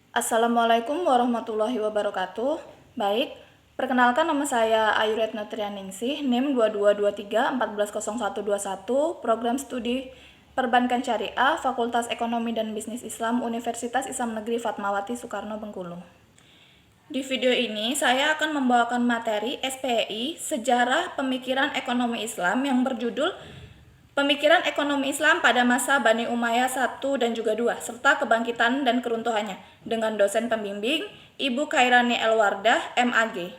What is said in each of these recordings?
Assalamualaikum warahmatullahi wabarakatuh. Baik, perkenalkan nama saya Ayu Retno Trianingsih, NIM 2223140121, Program Studi Perbankan Syariah, Fakultas Ekonomi dan Bisnis Islam, Universitas Islam Negeri Fatmawati Soekarno Bengkulu. Di video ini saya akan membawakan materi SPI Sejarah Pemikiran Ekonomi Islam yang berjudul Pemikiran Ekonomi Islam pada masa Bani Umayyah 1 dan juga 2, serta kebangkitan dan keruntuhannya, dengan dosen pembimbing Ibu Khairani Elwardah, MAG.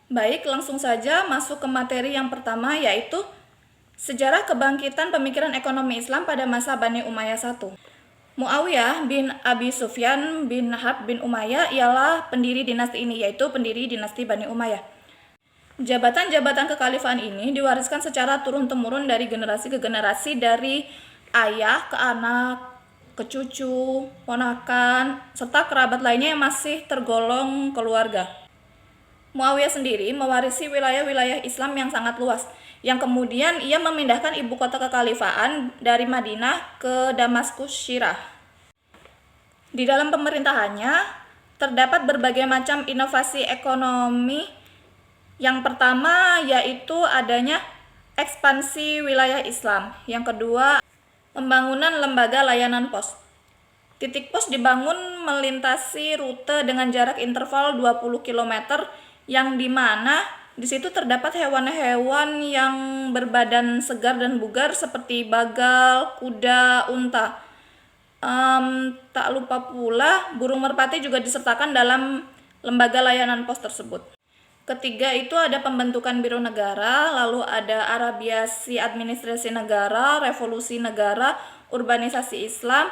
Baik, langsung saja masuk ke materi yang pertama, yaitu Sejarah Kebangkitan Pemikiran Ekonomi Islam pada masa Bani Umayyah 1. Muawiyah bin Abi Sufyan bin Harb bin Umayyah ialah pendiri dinasti ini, yaitu pendiri dinasti Bani Umayyah. Jabatan-jabatan kekhalifahan ini diwariskan secara turun-temurun dari generasi ke generasi, dari ayah ke anak, ke cucu, ponakan, serta kerabat lainnya yang masih tergolong keluarga. Muawiyah sendiri mewarisi wilayah-wilayah Islam yang sangat luas, yang kemudian ia memindahkan ibu kota kekhalifahan dari Madinah ke Damaskus Syirah. Di dalam pemerintahannya terdapat berbagai macam inovasi ekonomi. Yang pertama yaitu adanya ekspansi wilayah Islam. Yang kedua, pembangunan lembaga layanan pos. Titik pos dibangun melintasi rute dengan jarak interval 20 km yang dimana di situ terdapat hewan-hewan yang berbadan segar dan bugar seperti bagal, kuda, unta. Tak lupa pula burung merpati juga disertakan dalam lembaga layanan pos tersebut. Ketiga itu ada pembentukan biro negara, lalu ada arabiasi administrasi negara, revolusi negara, urbanisasi Islam,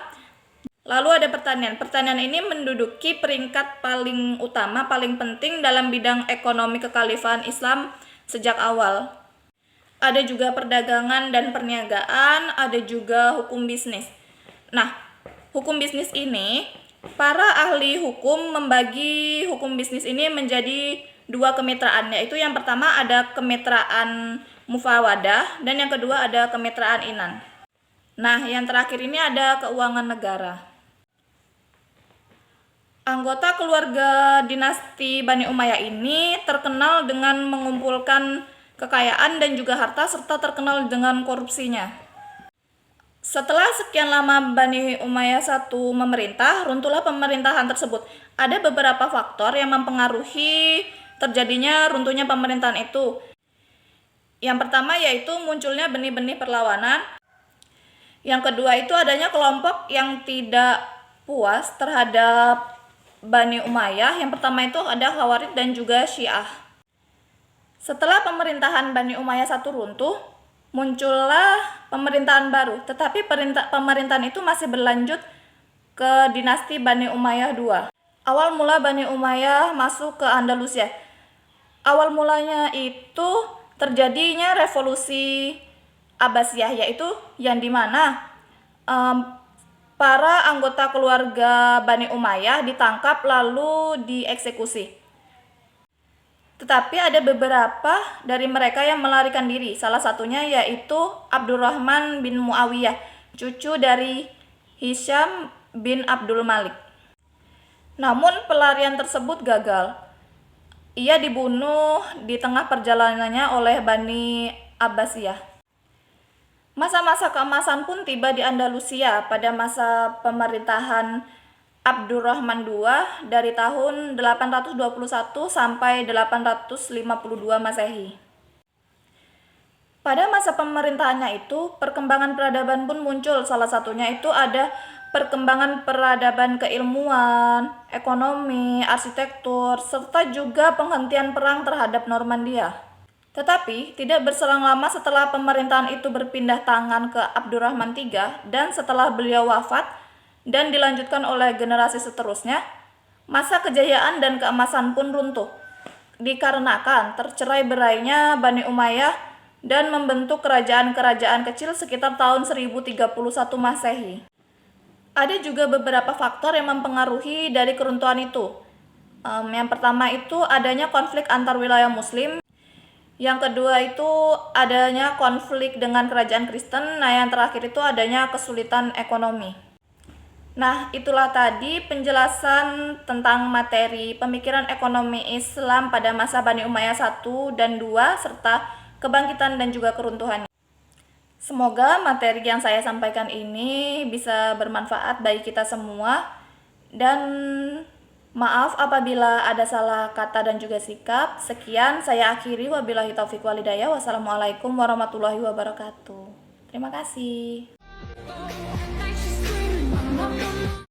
lalu ada pertanian. Pertanian ini menduduki peringkat paling utama, paling penting dalam bidang ekonomi kekhalifahan Islam sejak awal. Ada juga perdagangan dan perniagaan, ada juga hukum bisnis. Nah, hukum bisnis ini, para ahli hukum membagi hukum bisnis ini menjadi dua kemitraan, yaitu yang pertama ada kemitraan mufawadah dan yang kedua ada kemitraan inan. Nah, yang terakhir ini ada keuangan negara. Anggota keluarga dinasti Bani Umayyah ini terkenal dengan mengumpulkan kekayaan dan juga harta, serta terkenal dengan korupsinya. Setelah sekian lama Bani Umayyah 1 memerintah, runtuhlah pemerintahan tersebut. Ada beberapa faktor yang mempengaruhi terjadinya runtuhnya pemerintahan itu. Yang pertama yaitu munculnya benih-benih perlawanan. Yang kedua itu adanya kelompok yang tidak puas terhadap Bani Umayyah. Yang pertama itu ada Khawarij dan juga Syiah. Setelah pemerintahan Bani Umayyah 1 runtuh, muncullah pemerintahan baru. Tetapi pemerintahan itu masih berlanjut ke dinasti Bani Umayyah 2. Awal mula Bani Umayyah masuk ke Andalusia. Awal mulanya itu terjadinya revolusi Abbasiyah, yaitu yang dimana para anggota keluarga Bani Umayyah ditangkap lalu dieksekusi. Tetapi ada beberapa dari mereka yang melarikan diri. Salah satunya yaitu Abdurrahman bin Muawiyah, cucu dari Hisham bin Abdul Malik. Namun pelarian tersebut gagal. Ia dibunuh di tengah perjalanannya oleh Bani Abbasiyah. Masa-masa keemasan pun tiba di Andalusia pada masa pemerintahan Abdurrahman II dari tahun 821 sampai 852 Masehi. Pada masa pemerintahannya itu, perkembangan peradaban pun muncul. Salah satunya itu ada perkembangan peradaban keilmuan, ekonomi, arsitektur, serta juga penghentian perang terhadap Normandia. Tetapi tidak berselang lama setelah pemerintahan itu berpindah tangan ke Abdurrahman III dan setelah beliau wafat dan dilanjutkan oleh generasi seterusnya, masa kejayaan dan keemasan pun runtuh dikarenakan tercerai-berainya Bani Umayyah dan membentuk kerajaan-kerajaan kecil sekitar tahun 1031 Masehi. Ada juga beberapa faktor yang mempengaruhi dari keruntuhan itu. Yang pertama itu adanya konflik antar wilayah Muslim. Yang kedua itu adanya konflik dengan kerajaan Kristen. Nah, yang terakhir itu adanya kesulitan ekonomi. Nah, itulah tadi penjelasan tentang materi pemikiran ekonomi Islam pada masa Bani Umayyah 1 dan 2 serta kebangkitan dan juga keruntuhannya. Semoga materi yang saya sampaikan ini bisa bermanfaat bagi kita semua, dan maaf apabila ada salah kata dan juga sikap. Sekian, saya akhiri. Wabillahi taufiq walhidayah. Wassalamualaikum warahmatullahi wabarakatuh. Terima kasih.